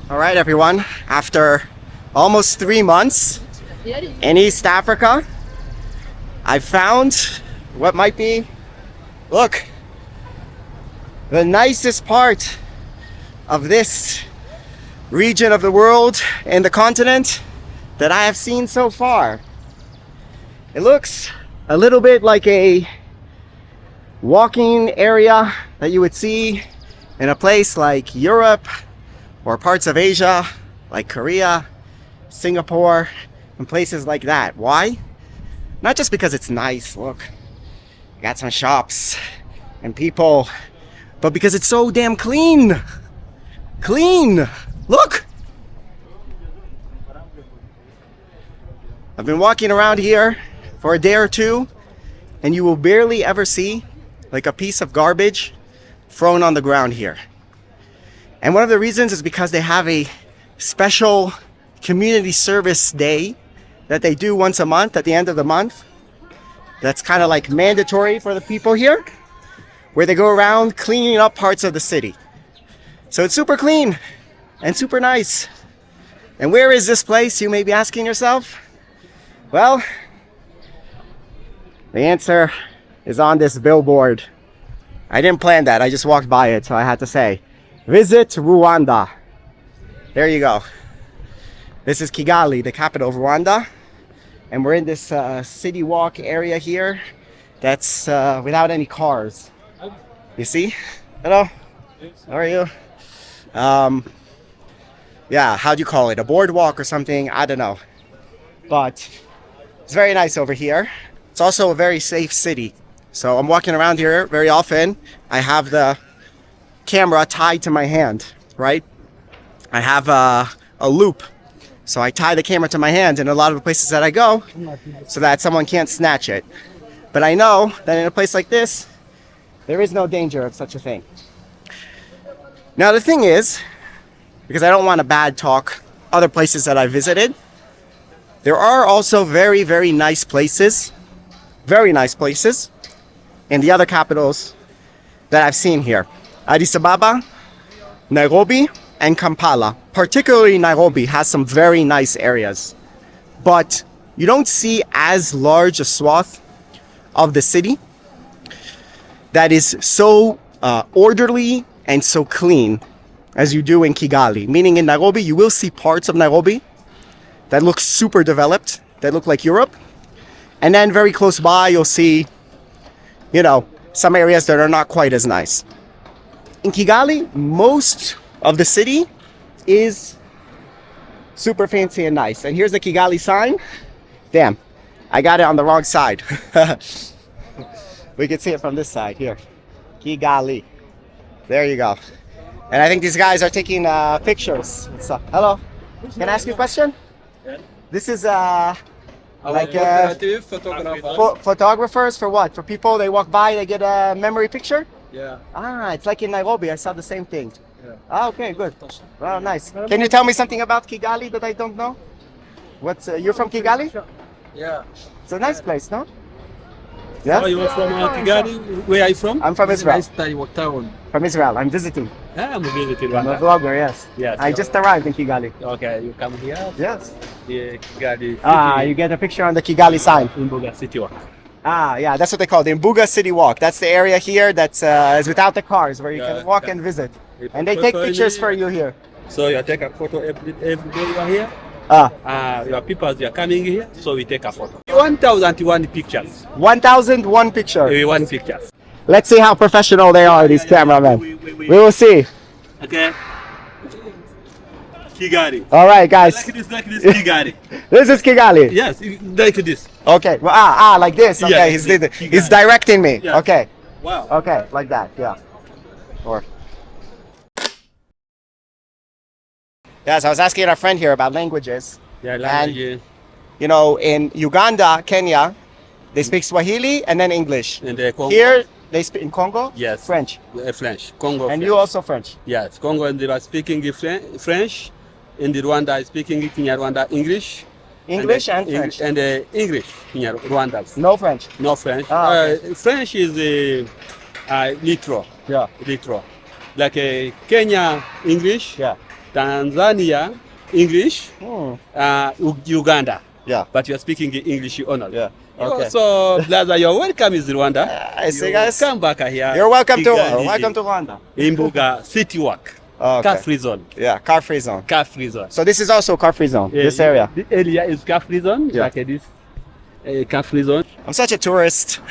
All right, everyone. After almost 3 months in East Africa, I found what might be, look, the nicest part of this region of the world and the continent that I have seen so far. It looks a little bit like a walking area that you would see in a place like Europe or parts of Asia like Korea, Singapore, and places like that. Why? Not just because it's nice, look, you got some shops and people, but because it's so damn clean. Clean! Look! I've been walking around here for a day or two, and you will barely ever see like a piece of garbage thrown on the ground here. And one of the reasons is because they have a special community service day that they do once a month at the end of the month. That's kind of like mandatory for the people here, where they go around cleaning up parts of the city. So it's super clean and super nice. And where is this place, you may be asking yourself? Well, the answer is on this billboard. I didn't plan that, I just walked by it, so I had to say, visit Rwanda. There you go. This is Kigali, the capital of Rwanda. And we're in this city walk area here that's without any cars. You see? Hello? How are you? Yeah, how do you call it? A boardwalk or something? I don't know. But it's very nice over here. It's also a very safe city. So I'm walking around here very often. I have the camera tied to my hand, right? I have a loop. So I tie the camera to my hand in a lot of the places that I go so that someone can't snatch it. But I know that in a place like this, there is no danger of such a thing. Now the thing is, because I don't want to bad talk other places that I visited, there are also very, very nice places in the other capitals that I've seen here. Addis Ababa, Nairobi, and Kampala. Particularly Nairobi has some very nice areas. But you don't see as large a swath of the city that is so orderly and so clean as you do in Kigali. Meaning in Nairobi, you will see parts of Nairobi that look super developed, that look like Europe. And then very close by, you'll see, some areas that are not quite as nice. In Kigali, most of the city is super fancy and nice. And here's the Kigali sign. Damn, I got it on the wrong side. We can see it from this side here. Kigali. There you go. And I think these guys are taking pictures. Hello, can I ask you a question? This is photographers for what? For people, they walk by, they get a memory picture? Yeah. Ah, it's like in Nairobi, I saw the same thing. Yeah. Ah, okay, good. Well, nice. Can you tell me something about Kigali that I don't know? You're from Kigali? Yeah. It's a nice place, no? Yeah? Oh, you're from Kigali? Where are you from? I'm from Israel. Nice town. From Israel, I'm visiting. Yeah, I'm visiting I'm a Rwanda. vlogger, yes. Yes. I just arrived in Kigali. Okay, you come here? Yes. Yeah, Kigali. Ah, you get a picture on the Kigali sign. Imbuga City Walk. Ah, yeah, that's what they call the Imbuga City Walk. That's the area here that's is without the cars, where you can walk and visit. And they take pictures for you here. So you take a photo every day you are here? Your people are coming here, so we take a photo. 1,001 pictures. 1,001 pictures. One pictures. Let's see how professional they are, these cameramen. We will see. Okay. Kigali. All right, guys. Like this, Kigali. This is Kigali. Yes, like this. Okay. Well, like this. Okay, Yeah, he's directing me. Yeah. Okay. Wow. Okay, like that. Yeah. Or. Yes, I was asking our friend here about languages. Yeah, language. In Uganda, Kenya, they speak Swahili and then English. And the Congo. Here, they speak in Congo. Yes. French. French. Congo. And French. you also French. Yes, Congo, and they are speaking French. In the Rwanda, speaking Rwanda English. English and French. And English in Rwanda. No French. No French. Okay. French is litro. Yeah. Litro. Like Kenya English. Yeah. Tanzania, English, Uganda. Yeah. But you are speaking English only. Yeah. Okay. So, brother, you're welcome in Rwanda. I see, guys. Come back here. You're welcome Kigali, to Rwanda. Imbuga, city walk. Okay. Car free zone. Yeah, car free zone. Car free zone. So this is also car free zone. Yeah, this area. The area is car free zone. Yeah. Like this. Car free zone. I'm such a tourist.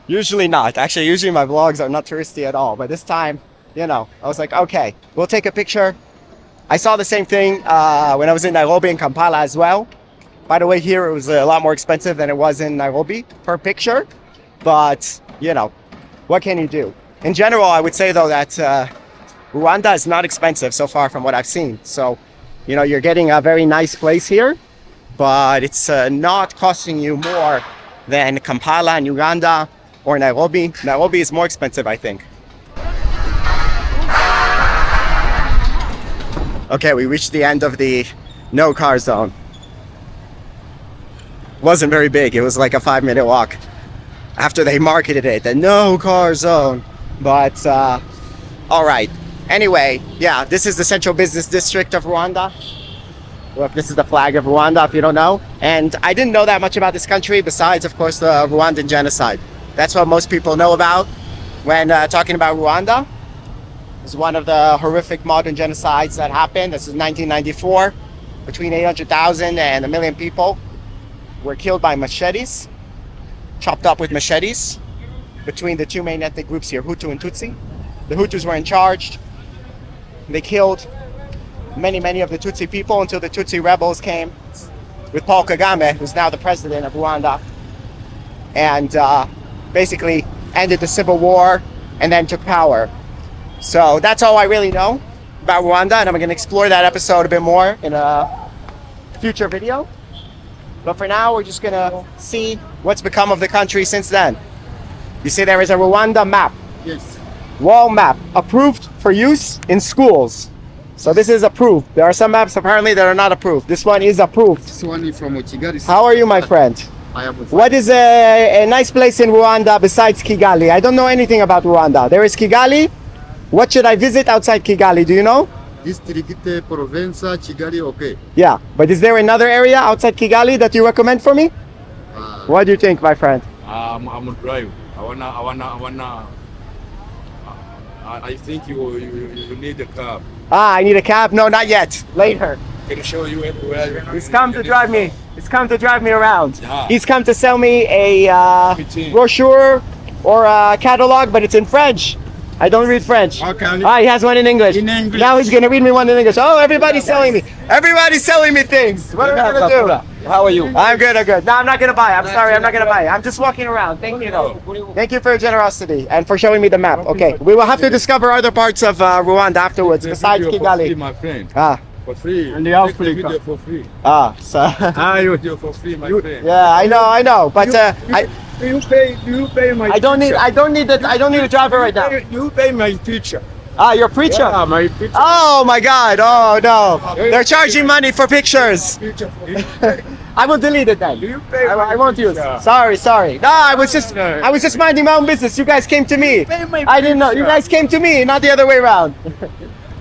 Usually not. Actually, usually my vlogs are not touristy at all. But this time, you know, I was like, okay, we'll take a picture. I saw the same thing when I was in Nairobi and Kampala as well. By the way, here it was a lot more expensive than it was in Nairobi per picture. But, you know, what can you do? In general, I would say, though, that Rwanda is not expensive so far from what I've seen. So, you know, you're getting a very nice place here, but it's not costing you more than Kampala and Uganda or Nairobi. Nairobi is more expensive, I think. Okay, we reached the end of the no car zone. Wasn't very big. It was like a 5-minute walk after they marketed it, the no car zone. But all right. Anyway, yeah, this is the central business district of Rwanda. Look, this is the flag of Rwanda, if you don't know. And I didn't know that much about this country besides, of course, the Rwandan genocide. That's what most people know about when talking about Rwanda. It's one of the horrific modern genocides that happened. This is 1994. Between 800,000 and 1 million people were killed by machetes, chopped up with machetes, between the two main ethnic groups here, Hutu and Tutsi. The Hutus were in charge. They killed many of the Tutsi people until the Tutsi rebels came with Paul Kagame, who's now the president of Rwanda, and basically ended the civil war and then took power. So that's all I really know about Rwanda, and I'm going to explore that episode a bit more in a future video. But for now, we're just going to see what's become of the country since then. You see there is a Rwanda map. Yes. Wall map, approved for use in schools. So this is approved. There are some maps apparently that are not approved. This one is approved. This one is from Kigali. How are you, my friend? I am. What is a nice place in Rwanda besides Kigali? I don't know anything about Rwanda. There is Kigali. What should I visit outside Kigali? Do you know? District Province Kigali. Okay. Yeah, but is there another area outside Kigali that you recommend for me? What do you think, my friend? I'm a drive. I think you need a car. I need a cab? No, not yet. Later. Can show you everywhere. He's come to drive me. He's come to drive me around. Yeah. He's come to sell me a brochure or a catalog, but it's in French. I don't read French. Okay. He has one in English. In English. Now he's gonna read me one in English. Oh, everybody's selling me. Everybody's selling me things. What am I gonna do? How are you? I'm good. I'm good. No, I'm not gonna buy. I'm sorry. I'm not gonna buy. I'm just walking around. Thank you, though. Thank you for your generosity and for showing me the map. Okay, we will have to discover other parts of Rwanda afterwards besides Kigali. My friend. For free. And the Take Africa. the video for free. So Video for free, my friend. yeah, I know, but Do you pay my? I don't need a driver right now. You pay my teacher. Your preacher. Yeah, my teacher. Oh my God! Oh no! They're charging money for pictures. Teacher. I will delete it then. You pay I won't use. teacher. Sorry. No, I was just minding my own business. You guys came to me. Pay my I didn't know. You teacher. guys came to me, not the other way around.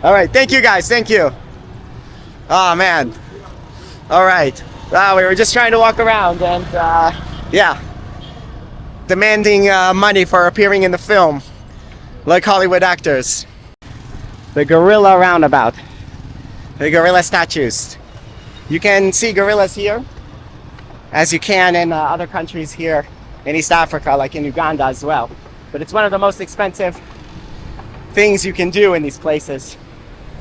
All right. Thank you, guys. Thank you. Oh man. All right. We were just trying to walk around and yeah, demanding money for appearing in the film, like Hollywood actors. The gorilla roundabout. The gorilla statues. You can see gorillas here, as you can in other countries here in East Africa, like in Uganda as well. But it's one of the most expensive things you can do in these places.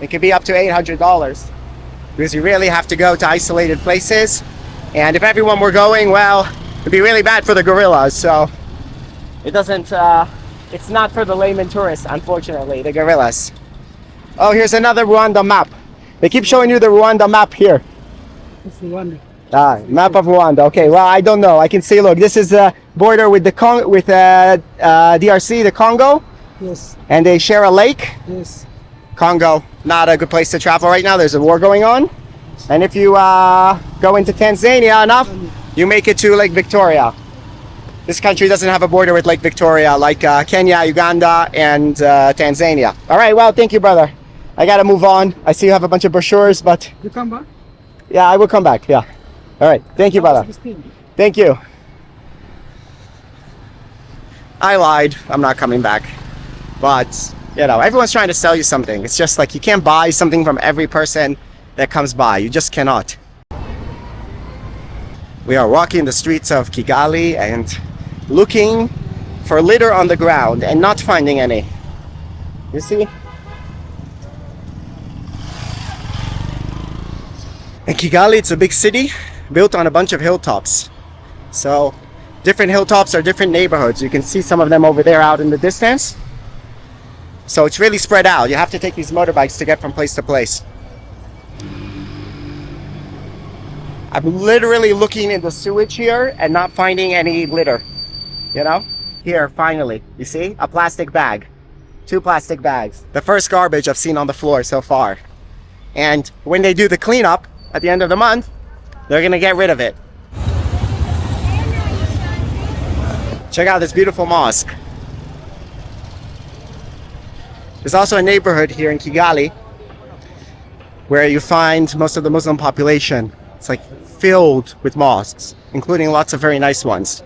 It can be up to $800 because you really have to go to isolated places. And if everyone were going, well, it'd be really bad for the gorillas. So it doesn't, it's not for the layman tourist, unfortunately, the gorillas. Oh, here's another Rwanda map. They keep showing you the Rwanda map here. It's Rwanda. Map of Rwanda. Okay, well, I don't know. I can see, look, this is a border with the DRC, the Congo, Yes. and they share a lake. Yes. Congo, not a good place to travel right now. There's a war going on. And if you go into Tanzania enough, you make it to Lake Victoria. This country doesn't have a border with Lake Victoria like Kenya, Uganda, and Tanzania. All right, well, thank you, brother. I gotta move on. I see you have a bunch of brochures, but You come back? yeah, I will come back. Yeah. All right. Thank you, brother. Thank you. I lied. I'm not coming back. But, you know, everyone's trying to sell you something. It's just like you can't buy something from every person that comes by. You just cannot. We are walking the streets of Kigali and looking for litter on the ground and not finding any. You see? In Kigali, it's a big city built on a bunch of hilltops. So, different hilltops are different neighborhoods. You can see some of them over there out in the distance. So it's really spread out. You have to take these motorbikes to get from place to place. I'm literally looking in the sewage here and not finding any litter. You know? Here, finally. You see? A plastic bag. 2 plastic bags. The first garbage I've seen on the floor so far. And when they do the cleanup at the end of the month, they're gonna get rid of it. Check out this beautiful mosque. There's also a neighborhood here in Kigali where you find most of the Muslim population. It's like filled with mosques, including lots of very nice ones.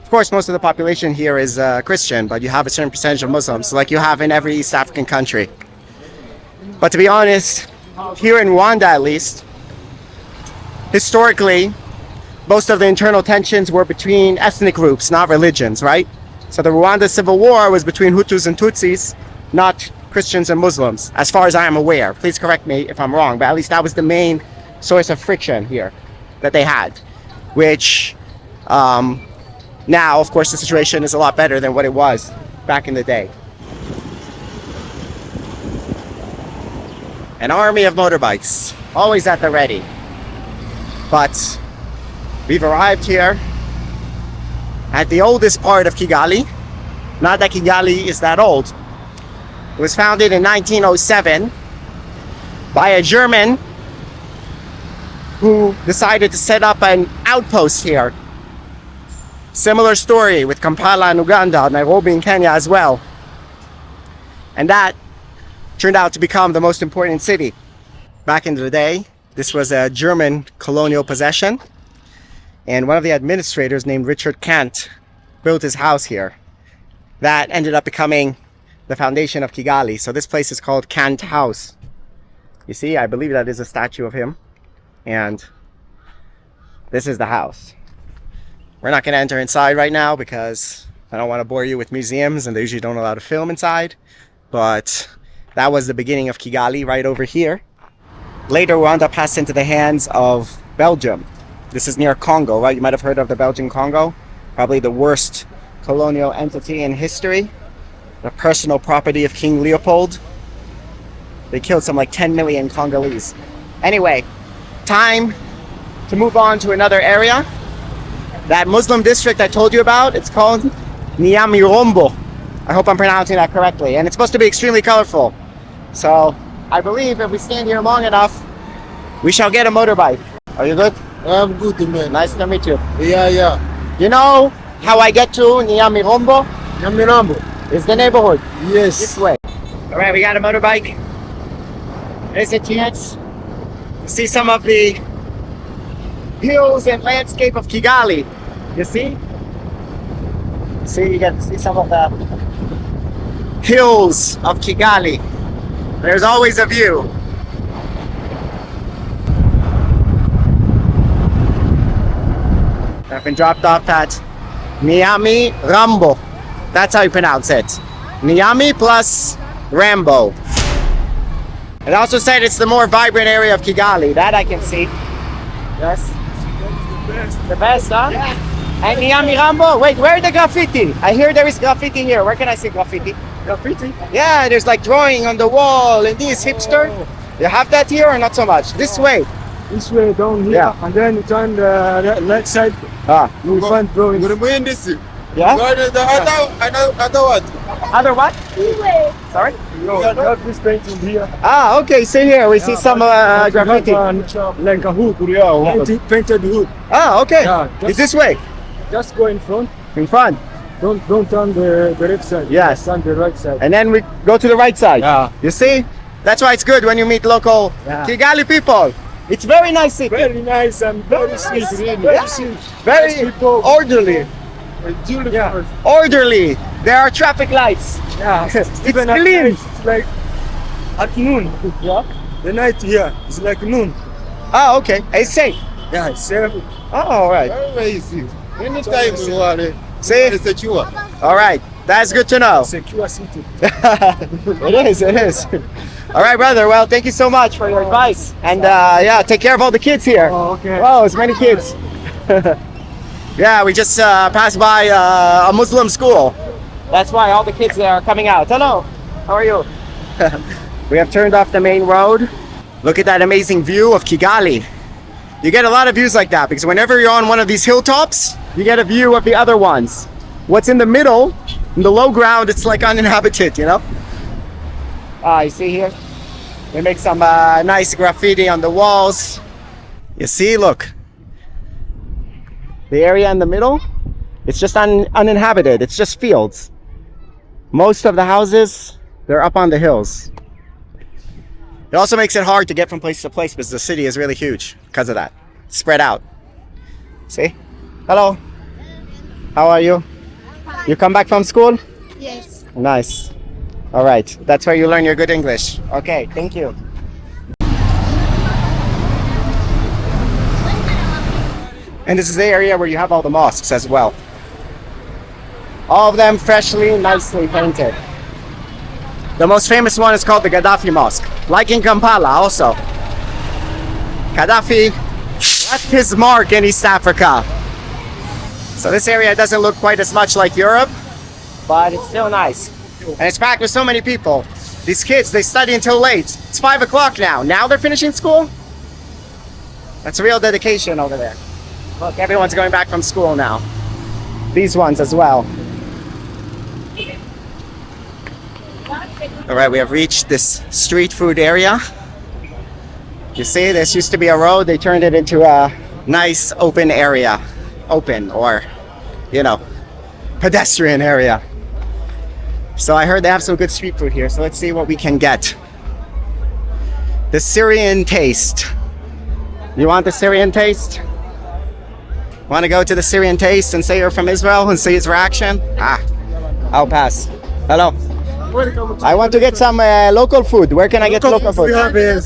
Of course, most of the population here is Christian, but you have a certain percentage of Muslims, like you have in every East African country. But to be honest, here in Rwanda at least, historically, most of the internal tensions were between ethnic groups, not religions, right? So the Rwanda Civil War was between Hutus and Tutsis, not Christians and Muslims, as far as I am aware. Please correct me if I'm wrong, but at least that was the main source of friction here that they had, which now, of course, the situation is a lot better than what it was back in the day. An army of motorbikes, always at the ready. But we've arrived here at the oldest part of Kigali. Not that Kigali is that old. It was founded in 1907 by a German who decided to set up an outpost here. Similar story with Kampala in Uganda, Nairobi in Kenya as well. And that turned out to become the most important city. Back in the day, this was a German colonial possession. And one of the administrators named Richard Kant built his house here. That ended up becoming the foundation of Kigali. So this place is called Kant House. You see, I believe that is a statue of him. And this is the house. We're not going to enter inside right now because I don't want to bore you with museums and they usually don't allow to film inside. But that was the beginning of Kigali right over here. Later, Rwanda passed into the hands of Belgium. This is near Congo, right? You might have heard of the Belgian Congo. Probably the worst colonial entity in history. The personal property of King Leopold. They killed some like 10 million Congolese. Anyway, time to move on to another area. That Muslim district I told you about, it's called Nyamirambo. I hope I'm pronouncing that correctly. And it's supposed to be extremely colorful. So I believe if we stand here long enough, we shall get a motorbike. Are you good? I'm good, man. Nice to meet you. Yeah. You know how I get to Nyamirambo? Nyamirambo. It's the neighborhood. Yes. This way. All right, we got a motorbike. There's a chance to see some of the hills and landscape of Kigali. You see? See, you get to see some of the hills of Kigali. There's always a view. I've been dropped off at Nyamirambo. That's how you pronounce it. Nyami plus Rambo. It also said it's the more vibrant area of Kigali. That I can see. Yes. The best, huh? Yeah. And Nyamirambo. Wait, where are the graffiti? I hear there is graffiti here. Where can I see graffiti? Graffiti? Yeah, there's like drawing on the wall and this hipster. You have that here or not so much? This way. This way down here. Yeah. And then you turn the left side. You will find drawings. Yeah? Other what? Other what? Sorry? No, just this painting here. Ah, okay. See here. We see some graffiti. Like a hood. Painted hood. Ah, okay. Yeah, It's this way. Just go in front. In front. Don't turn the left side. Yes. Turn the right side. And then we go to the right side. Yeah. You see? That's why it's good when you meet local Kigali people. It's very nice city. Very nice and very sweet. Very sweet. Very Nice people. orderly. Yeah. Orderly. There are traffic lights. Yeah. It's Even at clean. night, it's like at noon. Yeah. The night here is like noon. Oh, okay. It's safe. Yeah, it's safe. Oh, all right. Very easy. Anytime you want it. See? It's secure. All right. That's good to know. Secure city. It is. It is. All right, brother. Well, thank you so much for your advice. And yeah, take care of all the kids here. Oh, okay. Wow, it's many kids. Yeah, we just passed by a Muslim school. That's why all the kids there are coming out. Hello. How are you? We have turned off the main road. Look at that amazing view of Kigali. You get a lot of views like that because whenever you're on one of these hilltops, you get a view of the other ones. What's in the middle, in the low ground, it's like uninhabited, you know? You see here? They make some nice graffiti on the walls. You see, look. The area in the middle, it's just uninhabited. It's just fields. Most of the houses, they're up on the hills. It also makes it hard to get from place to place because the city is really huge because of that. Spread out. See? Hello. How are you? You come back from school? Yes. Nice. All right. That's where you learn your good English. Okay. Thank you. And this is the area where you have all the mosques as well. All of them freshly, nicely painted. The most famous one is called the Gaddafi Mosque, like in Kampala also. Gaddafi left his mark in East Africa. So this area doesn't look quite as much like Europe, but it's still nice. And it's packed with so many people. These kids, they study until late. It's 5 o'clock now. Now they're finishing school? That's real dedication over there. Look, everyone's going back from school now. These ones as well. All right, we have reached this street food area. You see, this used to be a road. They turned it into a nice open area. Open, or, you know, pedestrian area. So I heard they have some good street food here. So let's see what we can get. The Syrian taste. You want the Syrian taste? Want to go to the Syrian taste and say you're from Israel and see his reaction? I'll pass. Hello. I want to get some local food. Where can I get local food?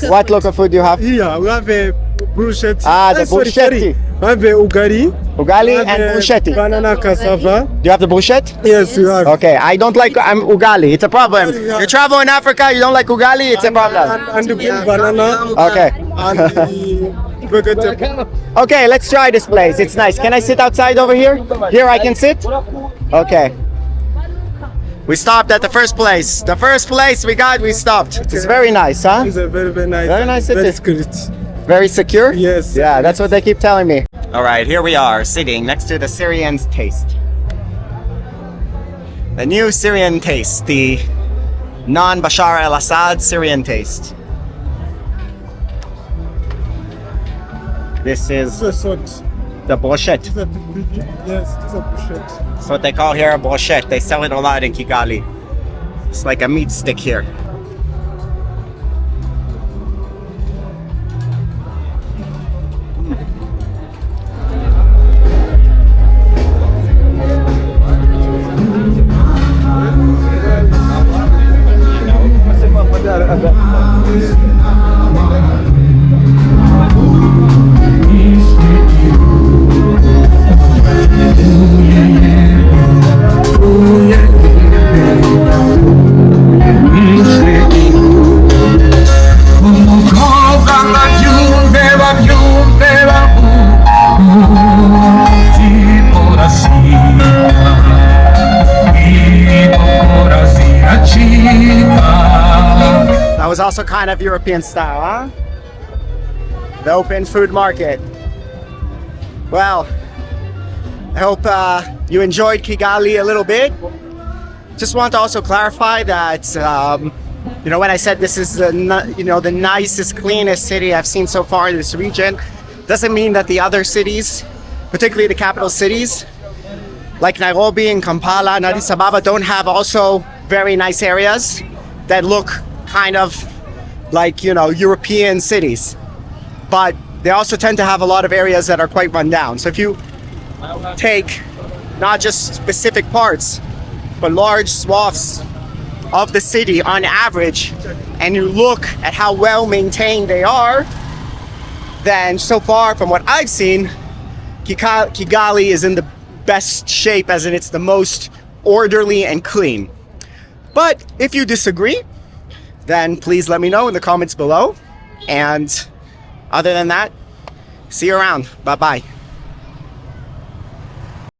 What local food do you have? Here we have a bruschetta. The bruschetti. We have a ugali. Ugali and bruschetti. Banana cassava. Do you have the bruschette? Yes, we have. Okay, I don't like ugali. It's a problem. You travel in Africa, you don't like ugali, it's a problem. And the green banana. Okay. And the vegetable. Okay, let's try this place. It's nice. Can I sit outside over here? Here I can sit? Okay. We stopped at the first place. The first place we stopped. It's very nice, huh? It's a very, very nice. Very nice it Very is. secret. Very secure? Yes. Yeah, that's what they keep telling me. All right, here we are, sitting next to the Syrian's taste. The new Syrian taste, the non-Bashar al-Assad Syrian taste. This is It's a salt. the brochette. It's a yes, it's a bruschetta. That's what they call here a brochette. They sell it a lot in Kigali. It's like a meat stick here. That was also kind of European style, huh? The open food market. Well, I hope you enjoyed Kigali a little bit. Just want to also clarify that, you know, when I said this is the nicest, cleanest city I've seen so far in this region, doesn't mean that the other cities, particularly the capital cities, like Nairobi and Kampala and Addis Ababa, don't have also very nice areas that look kind of like, you know, European cities. But they also tend to have a lot of areas that are quite run down. So if you take not just specific parts, but large swaths of the city on average, and you look at how well maintained they are, then so far from what I've seen, Kigali is in the best shape, as in it's the most orderly and clean. But if you disagree, then please let me know in the comments below. And other than that, see you around. Bye-bye.